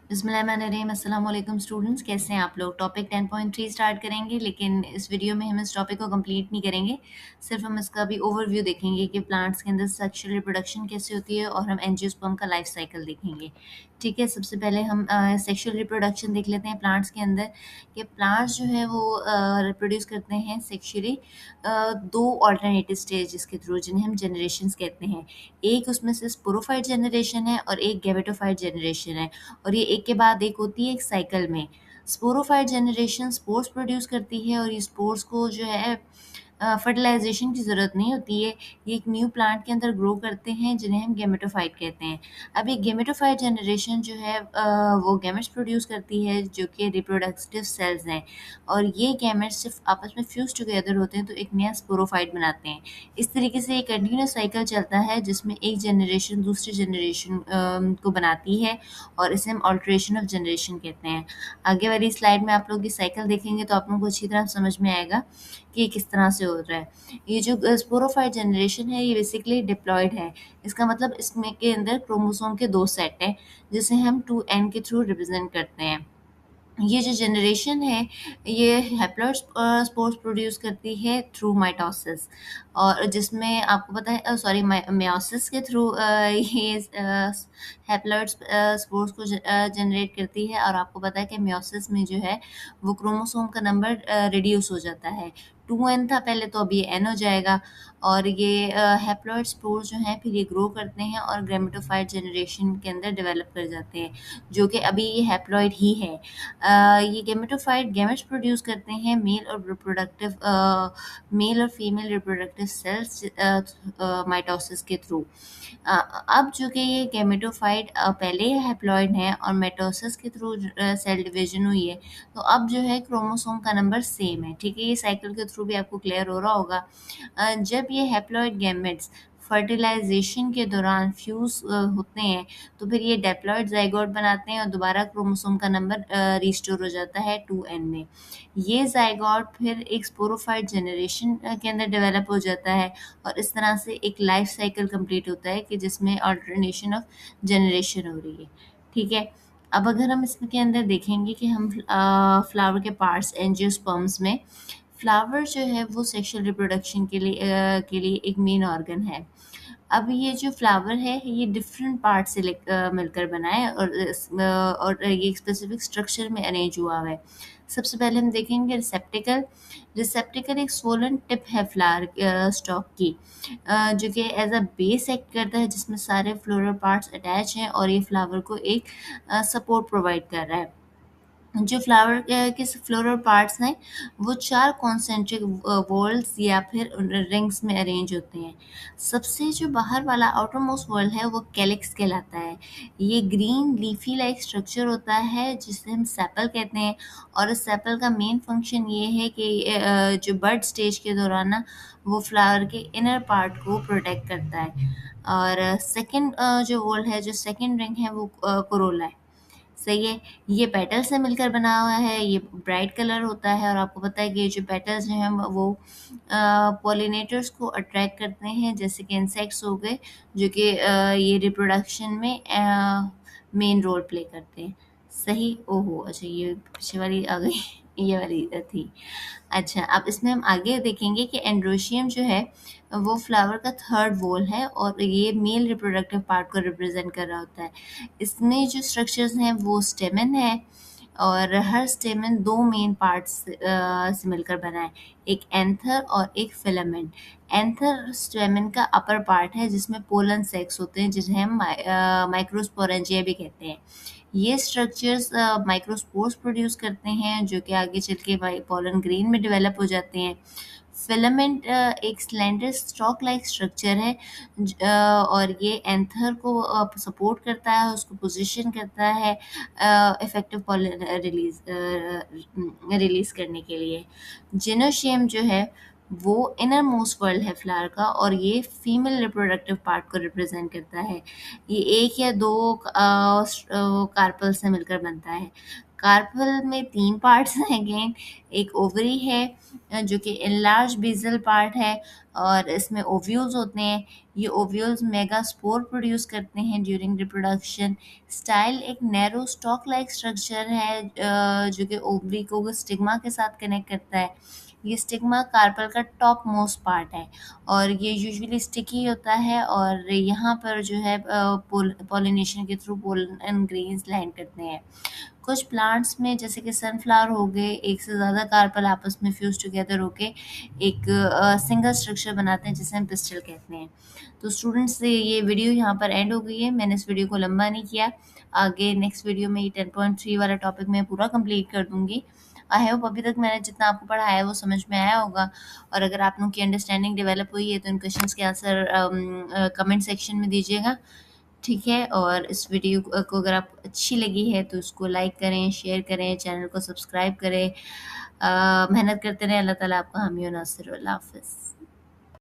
बिस्मिल्लाहिर्रहमानिर्रहीम। अस्सलाम वालेकुम स्टूडेंट्स, कैसे हैं आप लोग। टॉपिक 10.3 स्टार्ट करेंगे, लेकिन इस वीडियो में हम इस टॉपिक को कंप्लीट नहीं करेंगे। सिर्फ हम इसका भी ओवरव्यू देखेंगे कि प्लांट्स के अंदर सेक्सुअल रिप्रोडक्शन कैसे होती है, और हम एंजियोस्पर्म का लाइफ साइकिल देखेंगे। ठीक है, सबसे पहले हम सेक्सुअल रिप्रोडक्शन देख लेते हैं प्लांट्स के अंदर। कि प्लांट्स जो है वो रिप्रोड्यूस करते हैं सेक्सुअली दो ऑल्टरनेटिव स्टेजेस के थ्रू, जिन्हें हम जनरेशंस कहते हैं। एक उसमें से स्पोरोफाइट जनरेशन है और एक गैमेटोफाइट जनरेशन है, और ये एक के बाद एक होती है एक साइकिल में। स्पोरोफाइट जनरेशन स्पोर्स प्रोड्यूस करती है, और ये स्पोर्स को जो है फर्टिलाइजेशन की ज़रूरत नहीं होती है। ये एक न्यू प्लांट के अंदर ग्रो करते हैं, जिन्हें हम गेमेटोफाइट कहते हैं। अब ये गेमेटोफाइट जनरेशन जो है वो गैमेट्स प्रोड्यूस करती है, जो कि रिप्रोडक्टिव सेल्स हैं, और ये गैमेट्स सिर्फ आपस में फ्यूज टुगेदर होते हैं तो एक नया स्पोरोफाइट बनाते हैं। इस तरीके से एक कंटिन्यूस साइकिल चलता है, जिसमें एक जनरेशन दूसरी जनरेशन को बनाती है, और इसे हम ऑल्ट्रेशन ऑफ जनरेशन कहते हैं। आगे वाली स्लाइड में आप लोग ये साइकिल देखेंगे तो आप लोगों को अच्छी तरह समझ में आएगा कि ये किस तरह से हो रहा है। ये जो स्पोरोफाइट जनरेशन है, ये बेसिकली डिप्लॉयड है। इसका मतलब इसमें के अंदर क्रोमोसोम के 2 सेट हैं, जिसे हम 2n के थ्रू रिप्रेजेंट करते हैं। ये जो जनरेशन है, ये हैप्लॉइड स्पोर्स प्रोड्यूस करती है थ्रू माइटोसिस, और जिसमें आपको पता है सॉरी मेयोसिस के थ्रू ये हैप्लॉइड स्पोर्स को जनरेट करती है। और आपको पता है कि मेयोसिस में जो है वो क्रोमोसोम का नंबर रिड्यूस हो जाता है। 2n था पहले, तो अब ये n हो जाएगा। और ये हैप्लॉइड स्पोर्स जो हैं फिर ये ग्रो करते हैं और ग्रेमेटोफाइट जनरेशन के अंदर डेवलप कर जाते हैं, जो कि अभी ये हैप्लॉइड ही है। ये गेमेटोफाइट गैमेट्स प्रोड्यूस करते हैं, मेल और फीमेल रिप्रोडक्टिव सेल्स माइटोसिस के थ्रू। अब जो कि ये गेमेटोफाइट पहले हैप्लॉइड है और माइटोसिस के थ्रू सेल डिवीजन हुई है, तो अब जो है क्रोमोसोम का नंबर सेम है। ठीक है, ये साइकिल के थ्रू भी आपको क्लियर हो रहा होगा। जब ये हैप्लॉइड गैमेट्स फर्टिलाइजेशन के दौरान फ्यूज होते हैं, तो फिर ये डेप्लॉइड जाइगोट बनाते हैं और दोबारा क्रोमोसोम का नंबर रिस्टोर हो जाता है 2n में। ये जाइगोट फिर एक स्पोरोफाइट जनरेशन के अंदर डेवलप हो जाता है, और इस तरह से एक लाइफ साइकिल कंप्लीट होता है कि जिसमें अल्टरनेशन ऑफ जनरेशन हो रही है। ठीक है, अब अगर हम इसके अंदर देखेंगे कि हम फ्लावर के पार्ट्स एंजियोस्पर्म्स में, फ्लावर जो है वो सेक्सुअल रिप्रोडक्शन के लिए एक मेन ऑर्गन है। अब ये जो फ्लावर है, ये डिफरेंट पार्ट से मिलकर बना है, और ये एक स्पेसिफिक स्ट्रक्चर में अरेंज हुआ हुआ है। सबसे पहले हम देखेंगे रिसेप्टिकल। रिसेप्टिकल एक स्वोलन टिप है फ्लावर स्टॉक की, जो कि एज अ बेस एक्ट करता है, जिसमें सारे फ्लोरल पार्ट्स अटैच हैं, और ये फ्लावर को एक सपोर्ट प्रोवाइड कर रहा है। जो फ्लावर के फ्लोरल पार्ट्स हैं, वो 4 कॉन्सेंट्रिक वॉल्स या फिर रिंग्स में अरेंज होते हैं। सबसे जो बाहर वाला आउटर मोस्ट वॉल है, वो कैलिक्स कहलाता है। ये ग्रीन लीफी लाइक स्ट्रक्चर होता है, जिसे हम सेपल कहते हैं, और इस सेपल का मेन फंक्शन ये है कि जो बर्ड स्टेज के दौरान ना, वो फ्लावर के इनर पार्ट को प्रोटेक्ट करता है। और सेकंड जो वॉल है, जो सेकंड रिंग है, वो कोरोला है। सही है, ये पेटल से मिलकर बना हुआ है, ये ब्राइट कलर होता है, और आपको पता है कि ये जो पेटल्स हैं वो पॉलिनेटर्स को अट्रैक्ट करते हैं, जैसे कि इंसेक्ट्स हो गए, जो कि ये रिप्रोडक्शन में मेन रोल प्ले करते हैं। सही, ओहो अच्छा, ये पीछे वाली आ गई ये वाली थी। अच्छा, अब इसमें हम आगे देखेंगे कि एंड्रोशियम जो है वो फ्लावर का थर्ड वॉल है, और ये मेल रिप्रोडक्टिव पार्ट को रिप्रेजेंट कर रहा होता है। इसमें जो स्ट्रक्चर्स हैं वो स्टेमन है, और हर स्टेमन 2 मेन पार्ट्स से मिलकर बना है, एक एंथर और एक फिलामेंट। एंथर स्टेमन का अपर पार्ट है, जिसमें पोलन सेक्स होते हैं, जिन्हें हम माइक्रोस्पोरेंजिया भी कहते हैं। ये स्ट्रक्चर्स माइक्रोस्पोर्स प्रोड्यूस करते हैं, जो कि आगे चल के पोलन ग्रेन में डेवलप हो जाते हैं। फिलामेंट एक स्लेंडर स्टॉक लाइक स्ट्रक्चर है, और ये एंथर को सपोर्ट करता है, उसको पोजीशन करता है इफेक्टिव पॉलन रिलीज करने के लिए। जिनोशियम जो है वो इनर मोस्ट वर्ल्ड है फ्लावर का, और ये फीमेल रिप्रोडक्टिव पार्ट को रिप्रेजेंट करता है। ये एक या दो कार्पल से मिलकर बनता है। कार्पल में 3 पार्ट्स हैं अगेन। एक ओवरी है जो कि एनलार्ज बेसल पार्ट है, और इसमें ओव्यूल्स होते हैं। ये ओव्यूल्स मेगास्पोर प्रोड्यूस करते हैं ड्यूरिंग रिप्रोडक्शन। स्टाइल एक नैरो स्टॉक लाइक स्ट्रक्चर है जो कि ओवरी को स्टिग्मा के साथ कनेक्ट करता है। ये स्टिग्मा कार्पल का टॉप मोस्ट पार्ट है, और ये यूजुअली स्टिकी होता है, और यहाँ पर जो है पॉलिनेशन के थ्रू पोलन ग्रेन्स लैंड करते हैं। कुछ प्लांट्स में जैसे कि सनफ्लावर हो गए, एक से ज़्यादा कार्पल आपस में फ्यूज टुगेदर होके एक सिंगल स्ट्रक्चर बनाते हैं जिसे हम पिस्टल कहते हैं। तो स्टूडेंट्स, ये वीडियो यहाँ पर एंड हो गई है। मैंने इस वीडियो को लंबा नहीं किया। आगे नेक्स्ट वीडियो में ये 10.3 वाला टॉपिक मैं पूरा कंप्लीट कर दूंगी। आई होप अभी तक मैंने जितना आपको पढ़ाया है वो समझ में आया होगा, और अगर आप लोगों की अंडरस्टैंडिंग डेवलप हुई है तो इन क्वेश्चंस के आंसर कमेंट सेक्शन में दीजिएगा। ठीक है, और इस वीडियो को अगर आप अच्छी लगी है तो उसको लाइक करें, शेयर करें, चैनल को सब्सक्राइब करें। मेहनत करते रहें। अल्लाह ताला आपका हामी और नासिर। अल्लाह हाफ़िज़।